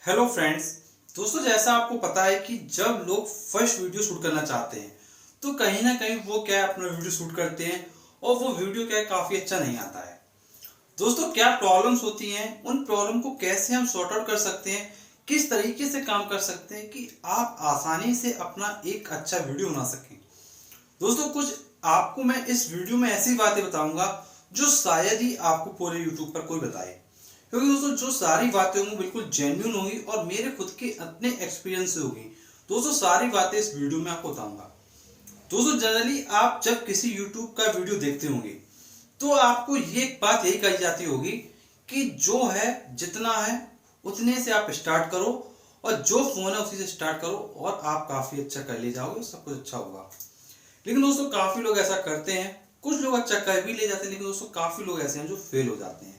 Hello friends. दोस्तों, जैसा आपको पता है कि जब लोग फर्स्ट वीडियो शूट करना चाहते हैं तो कहीं ना कहीं वो क्या है, अपना वीडियो शूट करते हैं और वो वीडियो क्या है, काफ़ी अच्छा नहीं आता है। दोस्तों, क्या प्रॉब्लम्स होती हैं, उन प्रॉब्लम को कैसे हम सॉर्ट आउट कर सकते हैं, किस तरीके से काम कर सकते हैं कि आप आसानी से अपना एक अच्छा वीडियो बना सकें। दोस्तों, कुछ आपको मैं इस वीडियो में ऐसी बातें बताऊंगा जो शायद ही आपको पूरे यूट्यूब पर कोई बताए, क्योंकि दोस्तों जो सारी बातें होंगी बिल्कुल जेन्युइन होगी और मेरे खुद के अपने एक्सपीरियंस से होगी। दोस्तों, सारी बातें इस वीडियो में आपको बताऊंगा। दोस्तों, जनरली आप जब किसी यूट्यूब का वीडियो देखते होंगे तो आपको ये बात यही कही जाती होगी कि जो है जितना है उतने से आप स्टार्ट करो और जो फोन है उसी से स्टार्ट करो और आप काफी अच्छा कर ले जाओगे, सब कुछ अच्छा होगा। लेकिन दोस्तों, काफी लोग ऐसा करते हैं, कुछ लोग अच्छा कर भी ले जाते हैं, लेकिन दोस्तों काफी लोग ऐसे हैं जो फेल हो जाते हैं।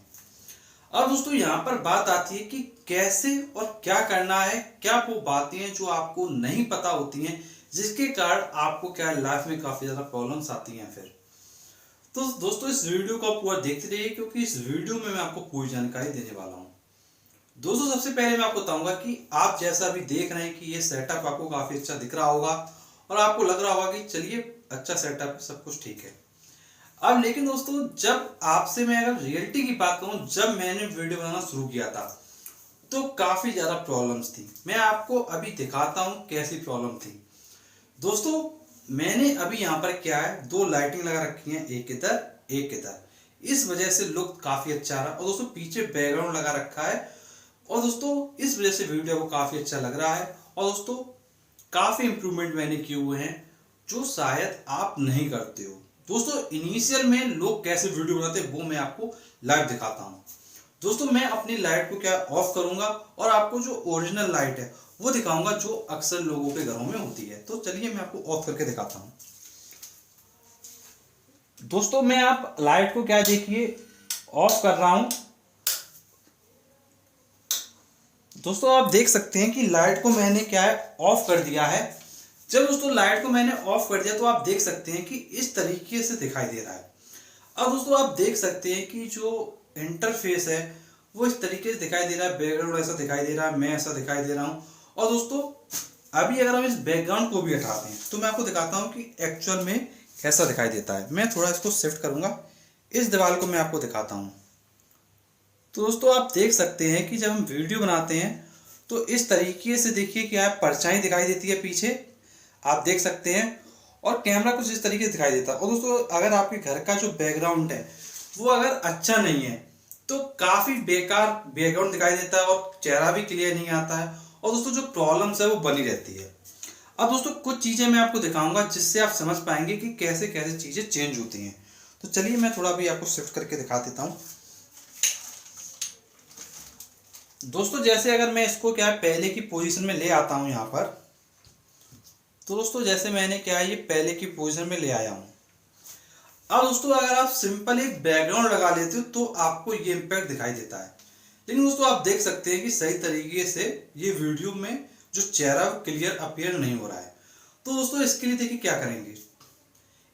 अब दोस्तों यहाँ पर बात आती है कि कैसे और क्या करना है, क्या वो बातें हैं जो आपको नहीं पता होती हैं, जिसके कारण आपको क्या लाइफ में काफी ज्यादा प्रॉब्लम्स आती हैं। फिर तो दोस्तों इस वीडियो को पूरा देखते रहिए, क्योंकि इस वीडियो में मैं आपको पूरी जानकारी देने वाला हूँ। दोस्तों, सबसे पहले मैं आपको बताऊंगा कि आप जैसा अभी देख रहे हैं कि ये सेटअप आपको काफी अच्छा दिख रहा होगा और आपको लग रहा होगा कि चलिए अच्छा सेटअप है, सब कुछ ठीक है। अब लेकिन दोस्तों, जब आपसे मैं अगर रियलिटी की बात करूं, जब मैंने वीडियो बनाना शुरू किया था तो काफी ज्यादा प्रॉब्लम्स थी। मैं आपको अभी दिखाता हूं कैसी प्रॉब्लम थी। दोस्तों, मैंने अभी यहाँ पर क्या है, दो लाइटिंग लगा रखी है, एक इधर एक इधर। इस वजह से लुक काफी अच्छा आ रहा है और दोस्तों पीछे बैकग्राउंड लगा रखा है और दोस्तों इस वजह से वीडियो को काफी अच्छा लग रहा है। और दोस्तों काफी इंप्रूवमेंट मैंने किए हुए हैं जो शायद आप नहीं करते हो। दोस्तों, इनिशियल में लोग कैसे वीडियो बनाते हैं वो मैं आपको लाइव दिखाता हूं। दोस्तों, मैं अपनी लाइट को क्या ऑफ करूंगा और आपको जो ओरिजिनल लाइट है वो दिखाऊंगा जो अक्सर लोगों के घरों में होती है। तो चलिए मैं आपको ऑफ करके दिखाता हूं। दोस्तों, मैं आप लाइट को क्या देखिए ऑफ कर रहा हूं। दोस्तों, आप देख सकते हैं कि लाइट को मैंने क्या है ऑफ कर दिया है। जब दोस्तों लाइट को मैंने ऑफ कर दिया तो आप देख सकते हैं कि इस तरीके से दिखाई दे रहा है। अब दोस्तों आप देख सकते हैं कि जो इंटरफेस है वो इस तरीके से दिखाई दे रहा है, बैकग्राउंड ऐसा दिखाई दे रहा है, मैं ऐसा दिखाई दे रहा हूँ। और दोस्तों अभी अगर हम इस बैकग्राउंड को भी हटाते हैं तो मैं आपको दिखाता हूँ कि एक्चुअल में कैसा दिखाई देता है। मैं थोड़ा इसको शिफ्ट करूँगा, इस दीवार को मैं आपको दिखाता हूँ। तो दोस्तों आप देख सकते हैं कि जब हम वीडियो बनाते हैं तो इस तरीके से देखिए क्या परछाई दिखाई देती है पीछे, आप देख सकते हैं। और कैमरा कुछ इस तरीके से दिखाई देता है। और दोस्तों अगर आपके घर का जो बैकग्राउंड है वो अगर अच्छा नहीं है तो काफ़ी बेकार बैकग्राउंड दिखाई देता है और चेहरा भी क्लियर नहीं आता है और दोस्तों जो प्रॉब्लम्स है वो बनी रहती है। अब दोस्तों कुछ चीज़ें मैं आपको दिखाऊंगा जिससे आप समझ पाएंगे कि कैसे कैसे चीज़ें चेंज होती हैं। तो चलिए मैं थोड़ा भी आपको शिफ्ट करके दिखा देता हूँ। दोस्तों जैसे अगर मैं इसको क्या है पहले की पोजीशन में ले आता हूँ यहाँ पर, तो दोस्तों जैसे मैंने क्या है ये पहले की पोजीशन में ले आया हूँ। अब दोस्तों अगर आप सिंपल एक बैकग्राउंड लगा लेते हो तो आपको ये इम्पैक्ट दिखाई देता है, लेकिन दोस्तों आप देख सकते हैं कि सही तरीके से ये वीडियो में जो चेहरा क्लियर अपीयर नहीं हो रहा है। तो दोस्तों इसके लिए देखिए क्या करेंगे।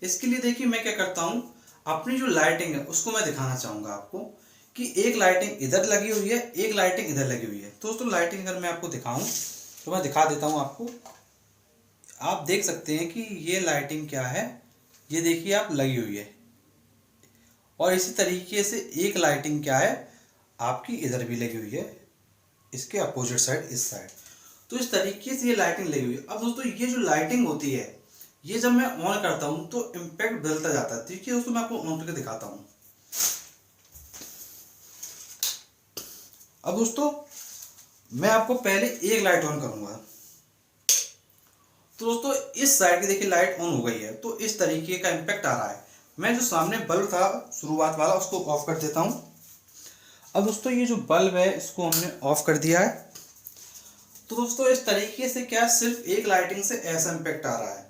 इसके लिए देखिए मैं क्या करता हूँ, अपनी जो लाइटिंग है उसको मैं दिखाना चाहूँगा आपको कि एक लाइटिंग इधर लगी हुई है, एक लाइटिंग इधर लगी हुई है। तो दोस्तों लाइटिंग अगर मैं आपको दिखाऊँ तो मैं दिखा देता हूँ आपको। आप देख सकते हैं कि ये लाइटिंग क्या है, ये देखिए आप लगी हुई है। और इसी तरीके से एक लाइटिंग क्या है आपकी इधर भी लगी हुई है, इसके अपोजिट साइड, इस साइड। तो इस तरीके से ये लाइटिंग लगी हुई है। अब दोस्तों ये जो लाइटिंग होती है ये जब मैं ऑन करता हूं तो इम्पैक्ट बदलता जाता है। देखिए दोस्तों मैं आपको ऑन करके दिखाता हूं। अब दोस्तों मैं आपको पहले एक लाइट ऑन करूंगा, तो दोस्तों इस साइड की देखिए लाइट ऑन हो गई है, तो इस तरीके का इम्पैक्ट आ रहा है। मैं जो सामने बल्ब था शुरुआत वाला उसको ऑफ कर देता हूं। अब दोस्तों ये जो बल्ब है इसको हमने ऑफ कर दिया है। तो दोस्तों इस तरीके से क्या सिर्फ एक लाइटिंग से ऐसा इम्पैक्ट आ रहा है।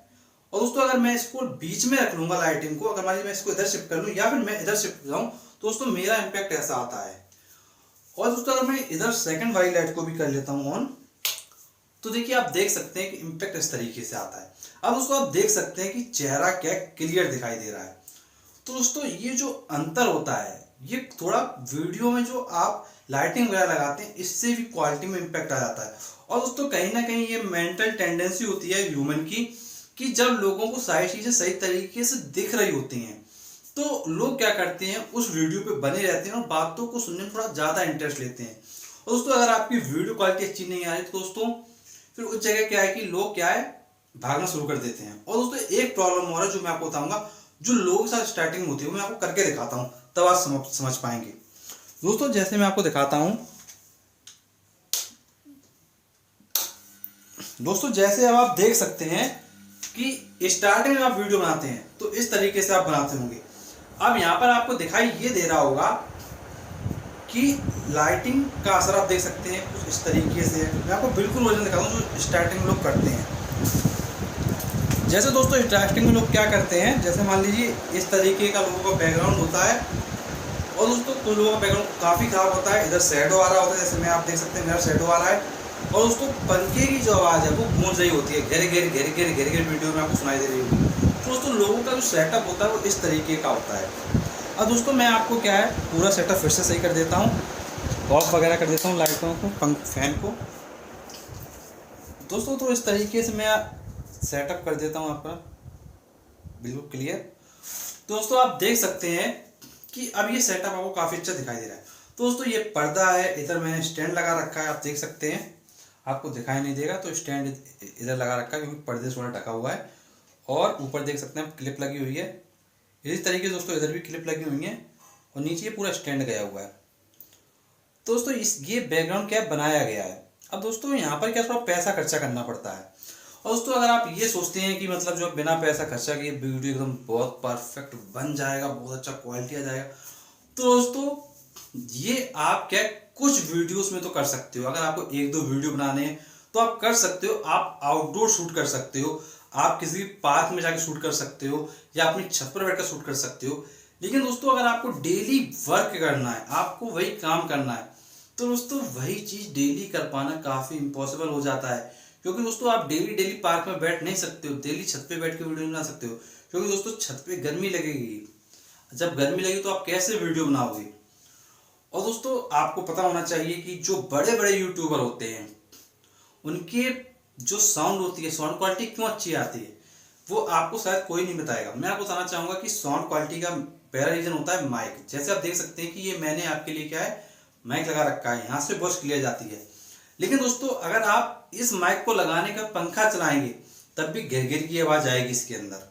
और दोस्तों अगर मैं इसको बीच में रख लूंगा लाइटिंग को, अगर मान लीजिए मैं इसको इधर शिफ्ट कर लूँ या फिर मैं इधर शिफ्ट जाऊँ, तो दोस्तों मेरा इम्पैक्ट ऐसा आता है। और दोस्तों अगर मैं इधर सेकंड वाली लाइट को भी कर लेता हूँ ऑन, तो देखिए आप देख सकते हैं कि इम्पैक्ट इस तरीके से आता है। अब दोस्तों आप देख सकते हैं कि चेहरा क्या क्लियर दिखाई दे रहा है। तो दोस्तों ये जो अंतर होता है ये थोड़ा वीडियो में जो आप लाइटिंग वगैरह लगाते हैं इससे भी क्वालिटी में इम्पैक्ट आ जाता है। और दोस्तों कहीं ना कहीं ये मेंटल टेंडेंसी होती है ह्यूमन की कि जब लोगों को सारी चीज़ें सही तरीके से दिख रही होती हैं तो लोग क्या करते हैं उस वीडियो पे बने रहते हैं और बातों को सुनने में थोड़ा ज़्यादा इंटरेस्ट लेते हैं। और दोस्तों अगर आपकी वीडियो क्वालिटी अच्छी नहीं आ रही तो दोस्तों फिर उस जगह क्या है कि लोग क्या है भागना शुरू कर देते हैं। और दोस्तों एक प्रॉब्लम और है जो मैं आपको बताऊंगा, जो लोगों के साथ स्टार्टिंग होती है वो मैं आपको करके दिखाता हूँ तब आप समझ पाएंगे। दोस्तों जैसे मैं आपको दिखाता हूँ, दोस्तों जैसे अब आप देख सकते हैं कि स्टार्टिंग में आप वीडियो बनाते हैं तो इस तरीके से आप बनाते होंगे। अब यहाँ पर आपको दिखाई ये दे रहा होगा कि लाइटिंग का असर आप देख सकते हैं कुछ इस तरीके से। मैं आपको बिल्कुल वर्जन दिखाता हूँ जो स्टार्टिंग में लोग करते हैं। जैसे दोस्तों स्टार्टिंग में लोग क्या करते हैं, जैसे मान लीजिए इस तरीके का लोगों का बैकग्राउंड होता है और दोस्तों कुछ लोगों का बैकग्राउंड काफ़ी ख़राब होता है, इधर शैडो आ रहा होता है, जैसे मैं आप देख सकते हैं मेरा शैडो आ रहा है। और दोस्तों पंखे की जो आवाज़ है वो गूंज रही होती है, घेरे घेरे घेरे घेरे घेरे घेरे वीडियो में आपको सुनाई दे रही होगी। तो दोस्तों लोगों का जो सेटअप होता है वो इस तरीके का होता है। अब दोस्तों मैं आपको क्या है पूरा सेटअप फिर से सही कर देता हूँ, ऑफ वगैरह कर देता हूँ लाइटों को, फैन को। दोस्तों तो इस तरीके से मैं सेटअप कर देता हूँ आपका बिल्कुल क्लियर। दोस्तों आप देख सकते हैं कि अब ये सेटअप आपको काफ़ी अच्छा दिखाई दे रहा है। तो दोस्तों ये पर्दा है, इधर मैंने स्टैंड लगा रखा है, आप देख सकते हैं, आपको दिखाई नहीं देगा तो स्टैंड इधर लगा रखा है क्योंकि पर्दे से थोड़ा ढका हुआ है। और ऊपर देख सकते हैं क्लिप लगी हुई है, इसी तरीके से दोस्तों इधर भी क्लिप लगी हुई है और नीचे ये पूरा स्टैंड गया हुआ है। तो दोस्तों ये बैकग्राउंड क्या बनाया गया है। अब दोस्तों यहाँ पर क्या थोड़ा पैसा खर्चा करना पड़ता है। और दोस्तों अगर आप ये सोचते हैं कि मतलब जो बिना पैसा खर्चा किए वीडियो एकदम बहुत परफेक्ट बन जाएगा, बहुत अच्छा क्वालिटी आ जाएगा, तो दोस्तों ये आप क्या कुछ वीडियोस में तो कर सकते हो। अगर आपको एक दो वीडियो बनाने हैं तो आप कर सकते हो, आप आउटडोर शूट कर सकते हो, आप किसी पार्क में जाकर शूट कर सकते हो या अपनी छत पर बैठकर शूट कर सकते हो। लेकिन दोस्तों अगर आपको डेली वर्क करना है, आपको वही काम करना है, तो दोस्तों वही चीज़ डेली कर पाना काफ़ी इम्पॉसिबल हो जाता है। क्योंकि दोस्तों आप डेली डेली पार्क में बैठ नहीं सकते हो, डेली छत पे बैठ के वीडियो बना सकते हो, क्योंकि दोस्तों छत पे गर्मी लगेगी। जब गर्मी लगेगी तो आप कैसे वीडियो बनाओगे। और दोस्तों आपको पता होना चाहिए कि जो बड़े बड़े यूट्यूबर होते हैं उनके जो साउंड होती है, साउंड क्वालिटी क्यों अच्छी आती है वो आपको शायद कोई नहीं बताएगा। मैं आपको बताना चाहूँगा कि साउंड क्वालिटी का पहला रीज़न होता है माइक। जैसे आप देख सकते हैं कि ये मैंने आपके लिए क्या है माइक लगा रखा है, यहाँ से वॉइस क्लियर जाती है। लेकिन दोस्तों अगर आप इस माइक को लगाने का पंखा चलाएंगे तब भी गिर गिर की आवाज़ आएगी इसके अंदर।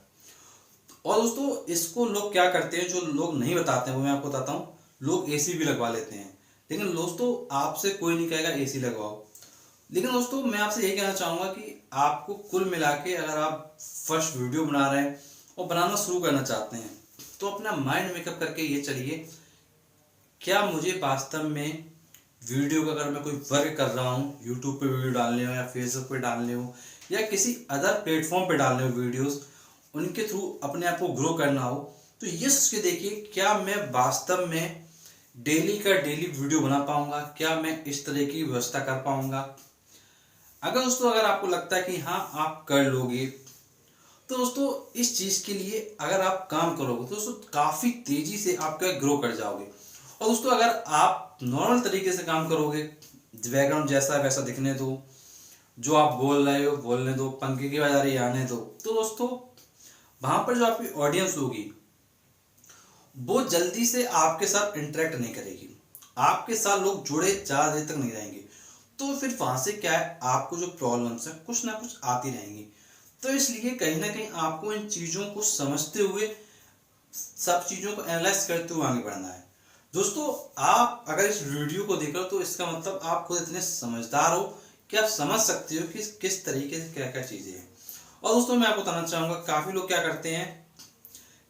और दोस्तों इसको लोग क्या करते हैं, जो लोग नहीं बताते हैं वो मैं आपको बताता हूँ, लोग एसी भी लगवा लेते हैं। लेकिन दोस्तों आपसे कोई नहीं कहेगा एसी लगवाओ। लेकिन दोस्तों मैं आपसे यही कहना चाहूँगा कि आपको कुल मिला के अगर आप फर्स्ट वीडियो बना रहे हैं और बनाना शुरू करना चाहते हैं तो अपना माइंड मेकअप करके ये चलिए, क्या मुझे वास्तव में वीडियो का अगर मैं कोई वर्क कर रहा हूँ, यूट्यूब पे वीडियो डालने हो या फेसबुक पे डालने हो या किसी अदर प्लेटफॉर्म पे डालने हो वीडियोस, उनके थ्रू अपने आप को ग्रो करना हो, तो ये सोच के देखिए क्या मैं वास्तव में डेली का डेली वीडियो बना पाऊंगा, क्या मैं इस तरह की व्यवस्था कर पाऊंगा। अगर दोस्तों अगर आपको लगता है कि हाँ आप कर लोगे तो दोस्तों इस चीज़ के लिए अगर आप काम करोगे तो दोस्तों काफ़ी तेज़ी से आप क्या ग्रो कर जाओगे। और दोस्तों अगर आप नॉर्मल तरीके से काम करोगे, बैकग्राउंड जैसा है वैसा दिखने दो, जो आप बोल रहे हो बोलने दो, पंखे की आवाज़ आ रही है आने दो, तो दोस्तों वहाँ पर जो आपकी ऑडियंस होगी वो जल्दी से आपके साथ इंटरेक्ट नहीं करेगी, आपके साथ लोग जुड़े ज़्यादा देर तक नहीं रहेंगे। तो फिर वहाँ से क्या है आपको जो प्रॉब्लम्स हैं कुछ ना कुछ आती रहेंगी। तो इसलिए कहीं ना कहीं आपको इन चीज़ों को समझते हुए, सब चीज़ों को एनालाइज करते हुए आगे बढ़ना है। दोस्तों आप अगर इस वीडियो को देख रहे हो तो इसका मतलब आप खुद इतने समझदार हो कि आप समझ सकते हो कि किस तरीके से क्या क्या चीज़ें हैं। और दोस्तों मैं आपको बताना चाहूँगा काफ़ी लोग क्या करते हैं,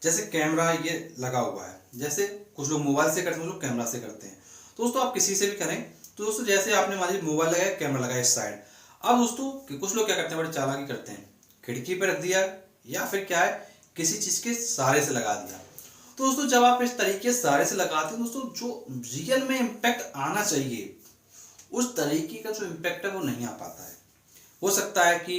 जैसे कैमरा ये लगा हुआ है, जैसे कुछ लोग मोबाइल से करते हैं, कुछ लोग कैमरा से करते हैं। तो दोस्तों आप किसी से भी करें, तो दोस्तों जैसे आपने मान लीजिए मोबाइल लगाया, कैमरा लगाया इस साइड, अब दोस्तों कुछ लोग क्या करते हैं बड़े चालाकी करते हैं, खिड़की पर रख दिया या फिर क्या है किसी चीज़ के सहारे से लगा दिया। तो दोस्तों जब आप इस तरीके से सहारे से लगाते हैं दोस्तों जो रियल में इम्पैक्ट आना चाहिए उस तरीके का जो इम्पैक्ट है वो नहीं आ पाता है। हो सकता है कि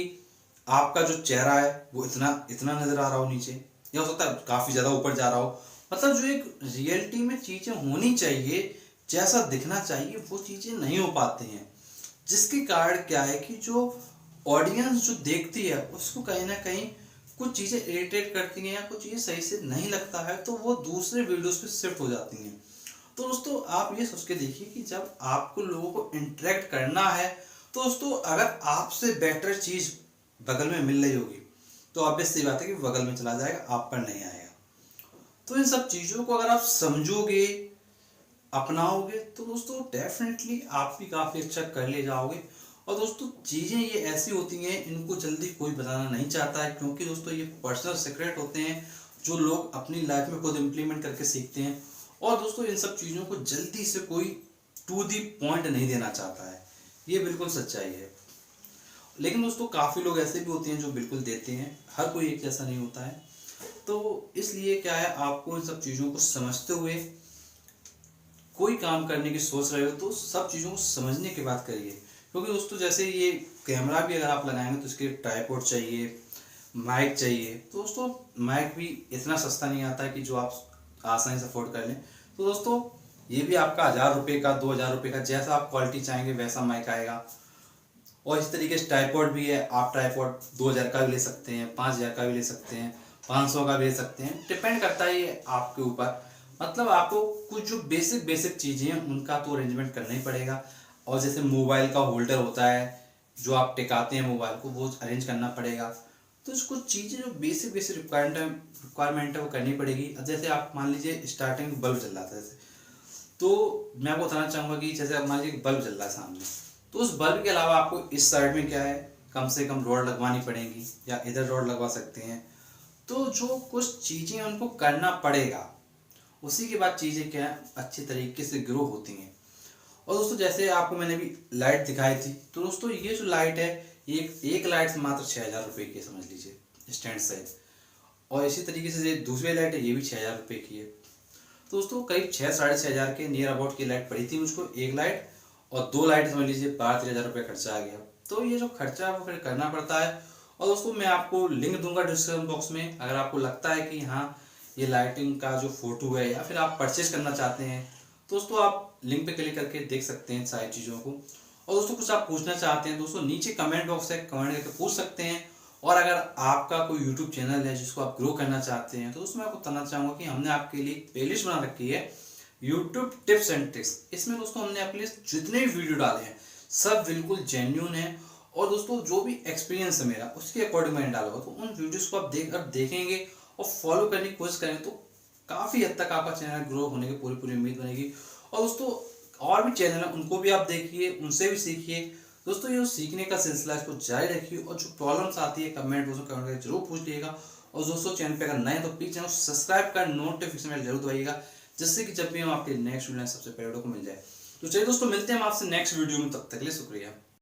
आपका जो चेहरा है वो इतना इतना नज़र आ रहा हो नीचे, या हो सकता है काफ़ी ज़्यादा ऊपर जा रहा हो, मतलब जो एक रियलिटी में चीजें होनी चाहिए, जैसा दिखना चाहिए, वो चीजें नहीं हो पाती हैं, जिसके कारण क्या है कि जो ऑडियंस जो देखती है उसको कहीं ना कहीं कुछ चीजें इरिटेट करती हैं या कुछ चीजें सही से नहीं लगता है, तो वो दूसरे वीडियोस पे शिफ्ट हो जाती हैं। तो दोस्तों आप ये सोच के देखिए कि जब आपको लोगों को इंटरेक्ट करना है, तो दोस्तों अगर आपसे बेटर चीज बगल में मिल रही होगी, तो ऑब्वियस सी बात है कि बगल में चला जाएगा, आप पर नहीं आएगा। तो इन सब चीजों को अगर आप समझोगे, अपनाओगे, तो दोस्तों डेफिनेटली आप भी काफी अच्छा कर ले जाओगे। और दोस्तों चीजें ये ऐसी होती हैं, इनको जल्दी कोई बताना नहीं चाहता है, क्योंकि दोस्तों ये पर्सनल सीक्रेट होते हैं जो लोग अपनी लाइफ में खुद इम्प्लीमेंट करके सीखते हैं। और दोस्तों इन सब चीजों को जल्दी से कोई टू दी पॉइंट नहीं देना चाहता है, ये बिल्कुल सच्चाई है। लेकिन दोस्तों काफी लोग ऐसे भी होते हैं जो बिल्कुल देते हैं, हर कोई एक जैसा नहीं होता है। तो इसलिए क्या है, आपको इन सब चीजों को समझते हुए कोई काम करने की सोच रहे हो तो सब चीज़ों को समझने के बाद करिए। क्योंकि दोस्तों जैसे ये कैमरा भी अगर आप लगाएंगे तो इसके ट्राइपॉड चाहिए, माइक चाहिए। तो दोस्तों माइक भी इतना सस्ता नहीं आता है कि जो आप आसानी से अफोर्ड कर लें। तो दोस्तों ये भी आपका 1000 रुपये का, 2000 रुपये का, जैसा आप क्वालिटी चाहेंगे वैसा माइक आएगा। और इस तरीके से ट्राइपॉड भी है, आप ट्राइपॉड 2000 का भी ले सकते हैं, 5000 का भी ले सकते हैं, 500 का भी ले सकते हैं, डिपेंड करता है ये आपके ऊपर। मतलब आपको कुछ जो बेसिक बेसिक चीज़ें हैं उनका तो अरेंजमेंट करना ही पड़ेगा। और जैसे मोबाइल का होल्डर होता है जो आप टिकाते हैं मोबाइल को, वो अरेंज करना पड़ेगा। तो कुछ चीज़ें जो बेसिक बेसिक रिक्वायरमेंट है वो करनी पड़ेगी। अब जैसे आप मान लीजिए स्टार्टिंग में बल्ब चल रहा था जैसे, तो मैं आपको बताना चाहूँगा कि जैसे मान लीजिए बल्ब चल रहा है सामने, तो उस बल्ब के अलावा आपको इस साइड में क्या है, कम से कम रॉड लगवानी पड़ेगी या इधर रॉड लगवा सकते हैं। तो जो कुछ चीज़ें उनको करना पड़ेगा, उसी के बाद चीज़ें क्या है अच्छे तरीके से ग्रो होती हैं। और दोस्तों जैसे आपको मैंने भी लाइट दिखाई थी, तो दोस्तों ये जो लाइट है, एक लाइट मात्र 6000 रुपये की समझ लीजिए, स्टैंड साइज। और इसी तरीके से दूसरी लाइट है, ये भी 6000 रुपये की है। तो दोस्तों करीब 6 साढ़े 6 हज़ार के नियर अबाउट की लाइट पड़ी थी मुझको, एक लाइट और 2 लाइट समझ लीजिए, 12-13 हज़ार रुपये खर्चा आ गया। तो ये जो खर्चा है वो फिर करना पड़ता है। और दोस्तों मैं आपको लिंक दूंगा डिस्क्रिप्शन बॉक्स में, अगर आपको लगता है कि हाँ ये लाइटिंग का जो फोटो है या फिर आप परचेज करना चाहते हैं, तो दोस्तों आप लिंक पे क्लिक करके देख सकते हैं सारी चीज़ों को। और दोस्तों कुछ आप पूछना चाहते हैं दोस्तों, नीचे कमेंट बॉक्स है, कमेंट करके पूछ सकते हैं। और अगर आपका कोई यूट्यूब चैनल है जिसको आप ग्रो करना चाहते हैं, तो दोस्तों मैं आपको बताना चाहूँगा कि हमने आपके लिए एक प्लेलिस्ट बना रखी है, यूट्यूब टिप्स एंड ट्रिक्स। इसमें दोस्तों हमने आपके लिए जितने भी वीडियो डाले हैं सब बिल्कुल जेन्यून है। और दोस्तों जो भी एक्सपीरियंस है मेरा उसके अकॉर्डिंग मैंने डाला हुआ, तो उन वीडियोस को आप देखेंगे और फॉलो करने की कोशिश करें तो काफ़ी हद तक आपका चैनल ग्रो होने की पूरी पूरी उम्मीद बनेगी। और दोस्तों और भी चैनल है उनको भी आप देखिए, उनसे भी सीखिए। दोस्तों ये सीखने का सिलसिला इसको जारी रखिए, और जो प्रॉब्लम्स आती है कमेंट बॉक्स में कमेंट करके जरूर पूछिएगा। और दोस्तों चैनल पे अगर नए तो प्लीज चैनल सब्सक्राइब कर नोटिफिकेशन बेल जरूर दबाइएगा, जिससे कि जब भी हम आपके नेक्स्ट वीडियो सबसे पहले को मिल जाए। तो चलिए दोस्तों मिलते हैं हम आपसे नेक्स्ट वीडियो में, तब तक के लिए शुक्रिया।